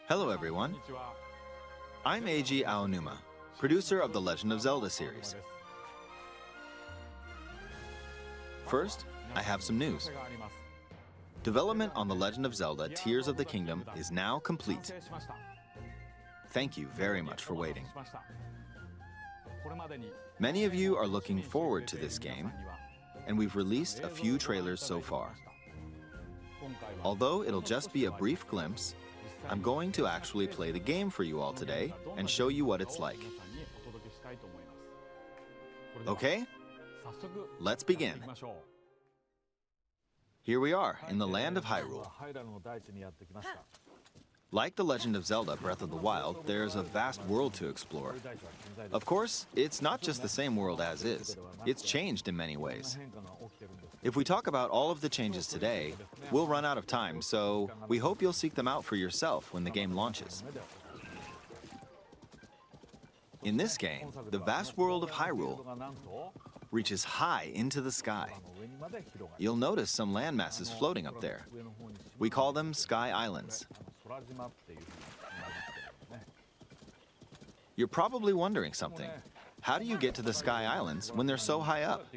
Hello everyone, I'm Eiji Aonuma, producer of the Legend of Zelda series. First, I have some news. Development on The Legend of Zelda Tears of the Kingdom is now complete. Thank you very much for waiting. Many of you are looking forward to this game, and we've released a few trailers so far. Although it'll just be a brief glimpse, I'm going to actually play the game for you all today and show you what it's like. Okay? Let's begin. Here we are in the land of Hyrule. Like The Legend of Zelda Breath of the Wild, there's a vast world to explore. Of course, it's not just the same world as is. It's changed in many ways. If we talk about all of the changes today, we'll run out of time, so we hope you'll seek them out for yourself when the game launches. In this game, the vast world of Hyrule reaches high into the sky. You'll notice some landmasses floating up there. We call them Sky Islands. You're probably wondering something. How do you get to the Sky Islands when they're so high up?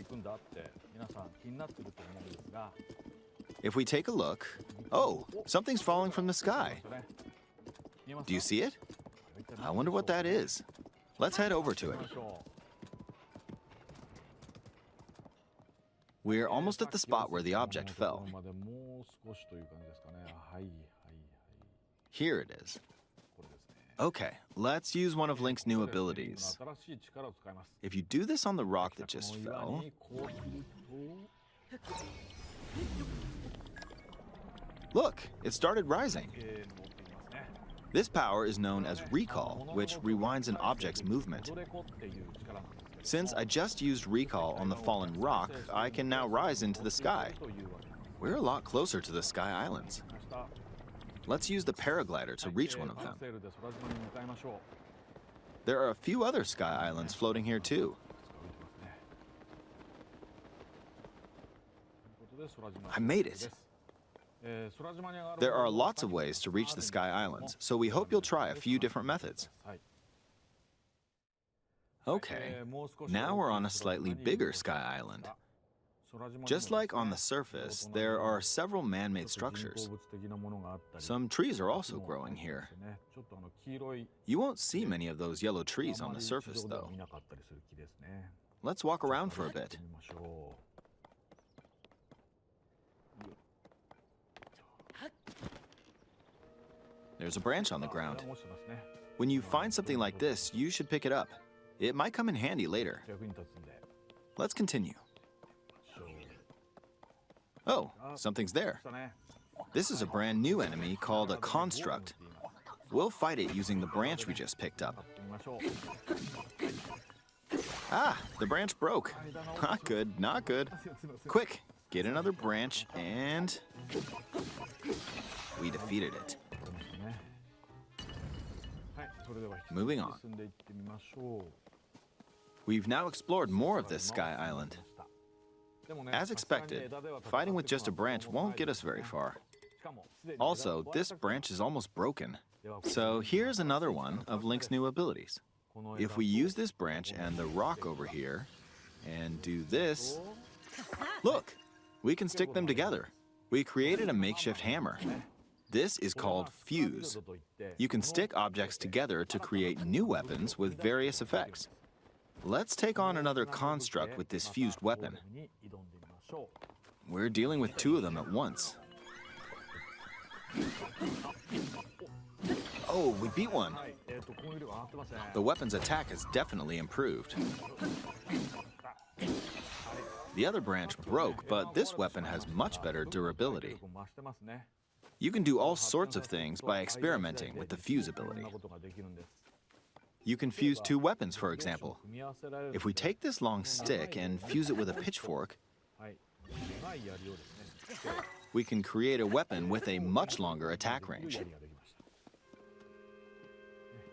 If we take a look, oh, something's falling from the sky. Do you see it? I wonder what that is. Let's head over to it. We're almost at the spot where the object fell. Here it is. Okay, let's use one of Link's new abilities. If you do this on the rock that just fell... Look, it started rising. This power is known as Recall, which rewinds an object's movement. Since I just used Recall on the fallen rock, I can now rise into the sky. We're a lot closer to the Sky Islands. Let's use the paraglider to reach one of them. There are a few other Sky Islands floating here too. I made it. There are lots of ways to reach the Sky Islands, so we hope you'll try a few different methods. Okay, now we're on a slightly bigger Sky Island. Just like on the surface, there are several man-made structures. Some trees are also growing here. You won't see many of those yellow trees on the surface, though. let's walk around for a bit. There's a branch on the ground. When you find something like this, you should pick it up. It might come in handy later. Let's continue. Oh, something's there. This is a brand new enemy called a construct. We'll fight it using the branch we just picked up. Ah, the branch broke. Not good, not good. Quick, get another branch and we defeated it. Moving on. We've now explored more of this sky island. As expected, fighting with just a branch won't get us very far. Also, this branch is almost broken. So here's another one of Link's new abilities. If we use this branch and the rock over here, and do this, look, we can stick them together. We created a makeshift hammer. This is called fuse. You can stick objects together to create new weapons with various effects. Let's take on another construct with this fused weapon. We're dealing with two of them at once. Oh, we beat one. The weapon's attack has definitely improved. The other branch broke, but this weapon has much better durability. You can do all sorts of things by experimenting with the fuse ability. You can fuse two weapons, for example. If we take this long stick and fuse it with a pitchfork, we can create a weapon with a much longer attack range.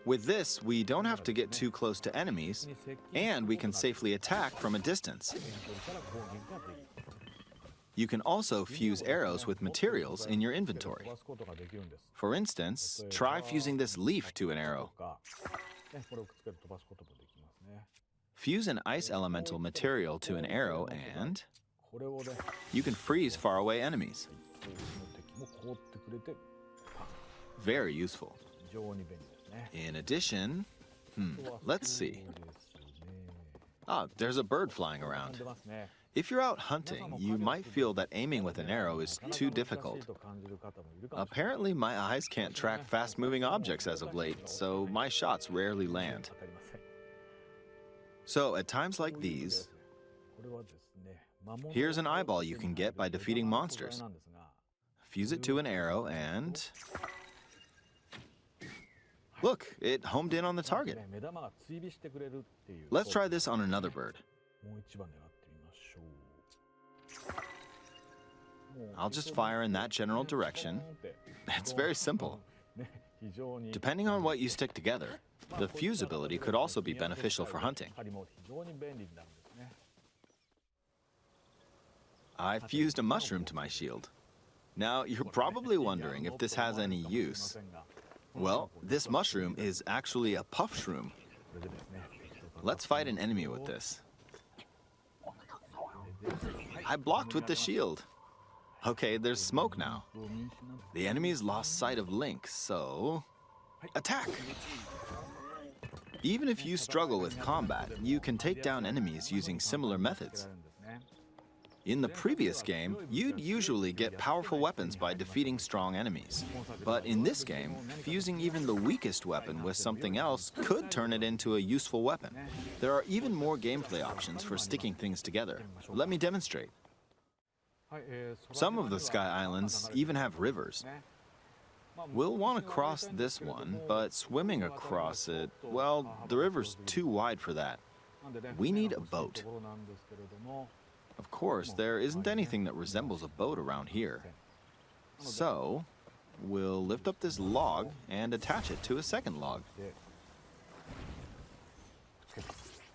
With this, we don't have to get too close to enemies, and we can safely attack from a distance. You can also fuse arrows with materials in your inventory. For instance, try fusing this leaf to an arrow. Fuse an ice elemental material to an arrow and you can freeze faraway enemies. Very useful. In addition, let's see. Ah, there's a bird flying around. If you're out hunting, you might feel that aiming with an arrow is too difficult. Apparently, my eyes can't track fast-moving objects as of late, so my shots rarely land. So, at times like these, here's an eyeball you can get by defeating monsters. Fuse it to an arrow and... look, it homed in on the target. Let's try this on another bird. I'll just fire in that general direction. It's very simple. Depending on what you stick together, the fuse ability could also be beneficial for hunting. I fused a mushroom to my shield. Now, you're probably wondering if this has any use. Well, this mushroom is actually a puff shroom. Let's fight an enemy with this. I blocked with the shield. Okay, there's smoke now. The enemy's lost sight of Link, so... attack! Even if you struggle with combat, you can take down enemies using similar methods. In the previous game, you'd usually get powerful weapons by defeating strong enemies. But in this game, fusing even the weakest weapon with something else could turn it into a useful weapon. There are even more gameplay options for sticking things together. Let me demonstrate. Some of the Sky Islands even have rivers. We'll want to cross this one, but swimming across it, well, the river's too wide for that. We need a boat. Of course, there isn't anything that resembles a boat around here. So, we'll lift up this log and attach it to a second log.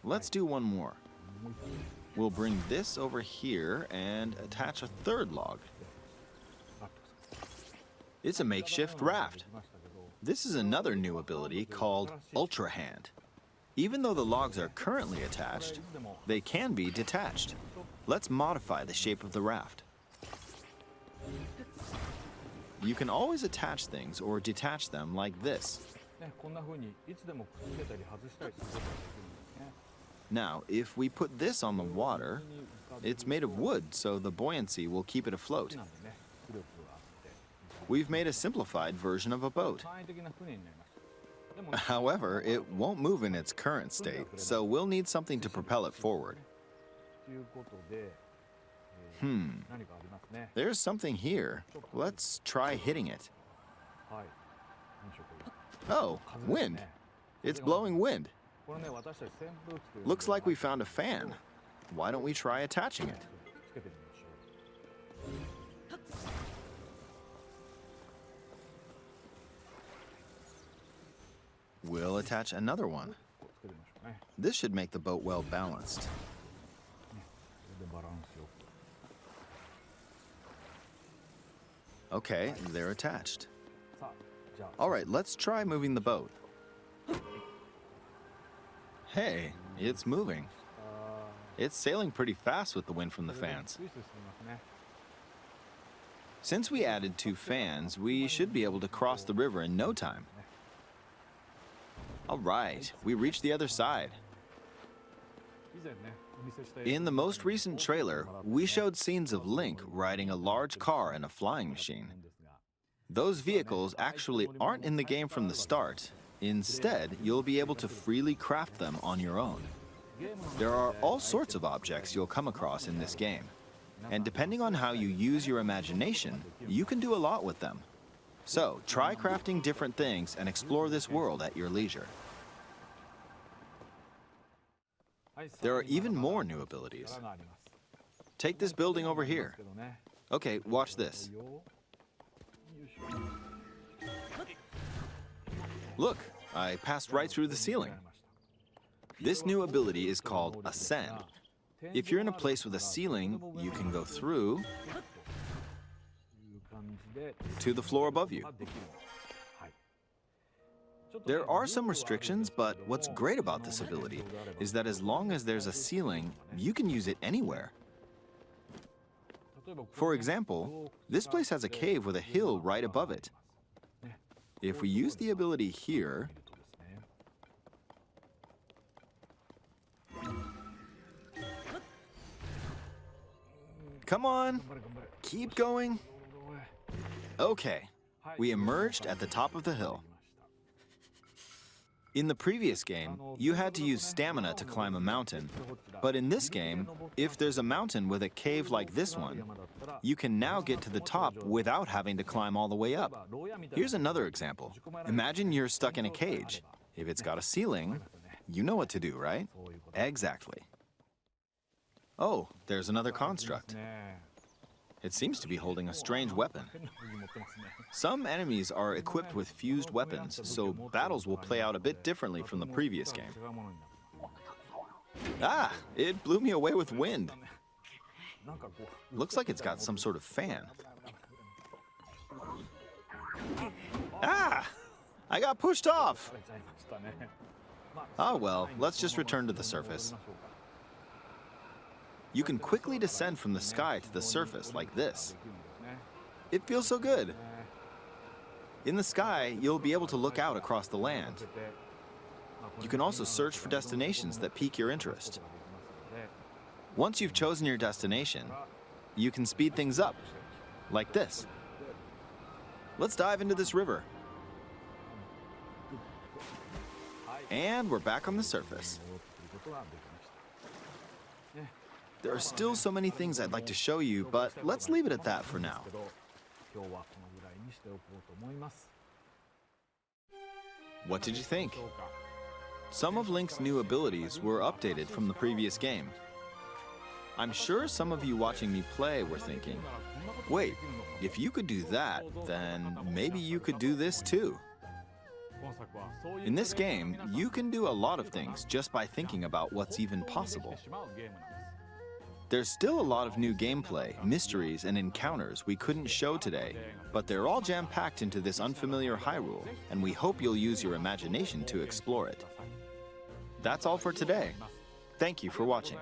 Let's do one more. We'll bring this over here and attach a third log. It's a makeshift raft. This is another new ability called Ultra Hand. Even though the logs are currently attached, they can be detached. Let's modify the shape of the raft. You can always attach things or detach them like this. Now, if we put this on the water, it's made of wood, so the buoyancy will keep it afloat. We've made a simplified version of a boat. However, it won't move in its current state, so we'll need something to propel it forward. There's something here. Let's try hitting it. Oh, wind. It's blowing wind. Looks like we found a fan. Why don't we try attaching it? We'll attach another one. This should make the boat well balanced. Okay, they're attached. All right, let's try moving the boat. Hey, it's moving. It's sailing pretty fast with the wind from the fans. Since we added 2 fans, we should be able to cross the river in no time. All right, we reached the other side. In the most recent trailer, we showed scenes of Link riding a large car and a flying machine. Those vehicles actually aren't in the game from the start. Instead, you'll be able to freely craft them on your own. There are all sorts of objects you'll come across in this game. And depending on how you use your imagination, you can do a lot with them. So, try crafting different things and explore this world at your leisure. There are even more new abilities. Take this building over here. Okay, watch this. Look, I passed right through the ceiling. This new ability is called Ascend. If you're in a place with a ceiling, you can go through to the floor above you. There are some restrictions, but what's great about this ability is that as long as there's a ceiling, you can use it anywhere. For example, this place has a cave with a hill right above it. If we use the ability here, come on, keep going. Okay, we emerged at the top of the hill. In the previous game, you had to use stamina to climb a mountain, but in this game, if there's a mountain with a cave like this one, you can now get to the top without having to climb all the way up. Here's another example. Imagine you're stuck in a cage. If it's got a ceiling, you know what to do, right? Exactly. Oh, there's another construct. It seems to be holding a strange weapon. Some enemies are equipped with fused weapons, so battles will play out a bit differently from the previous game. Ah, it blew me away with wind. Looks like it's got some sort of fan. Ah, I got pushed off. Ah, well, let's just return to the surface. You can quickly descend from the sky to the surface like this. It feels so good. In the sky, you'll be able to look out across the land. You can also search for destinations that pique your interest. Once you've chosen your destination, you can speed things up, like this. Let's dive into this river. And we're back on the surface. There are still so many things I'd like to show you, but let's leave it at that for now. What did you think? Some of Link's new abilities were updated from the previous game. I'm sure some of you watching me play were thinking, wait, if you could do that, then maybe you could do this too. In this game, you can do a lot of things just by thinking about what's even possible. There's still a lot of new gameplay, mysteries, and encounters we couldn't show today, but they're all jam-packed into this unfamiliar Hyrule, and we hope you'll use your imagination to explore it. That's all for today. Thank you for watching.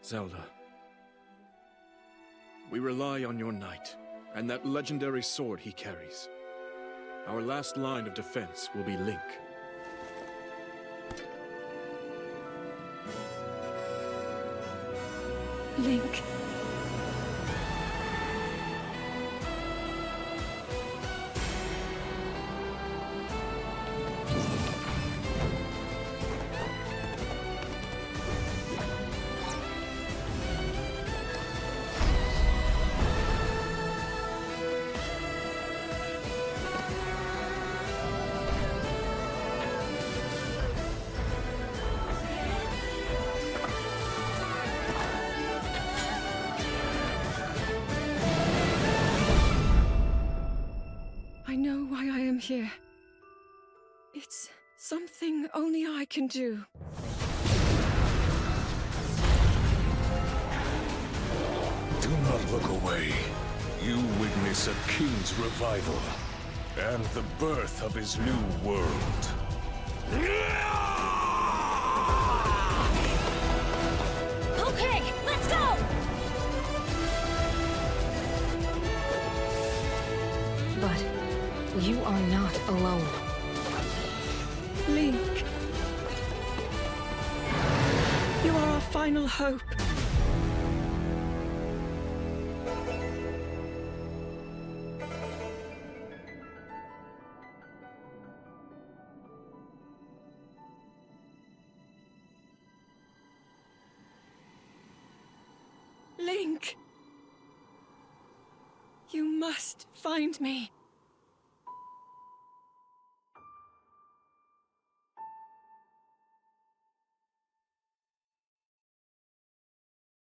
Zelda. We rely on your knight, and that legendary sword he carries. Our last line of defense will be Link. Link. I know why I am here. It's something only I can do. Do not look away. You witness a king's revival, and the birth of his new world. Okay, let's go! But you are not alone. Link. You are our final hope. Link. You must find me.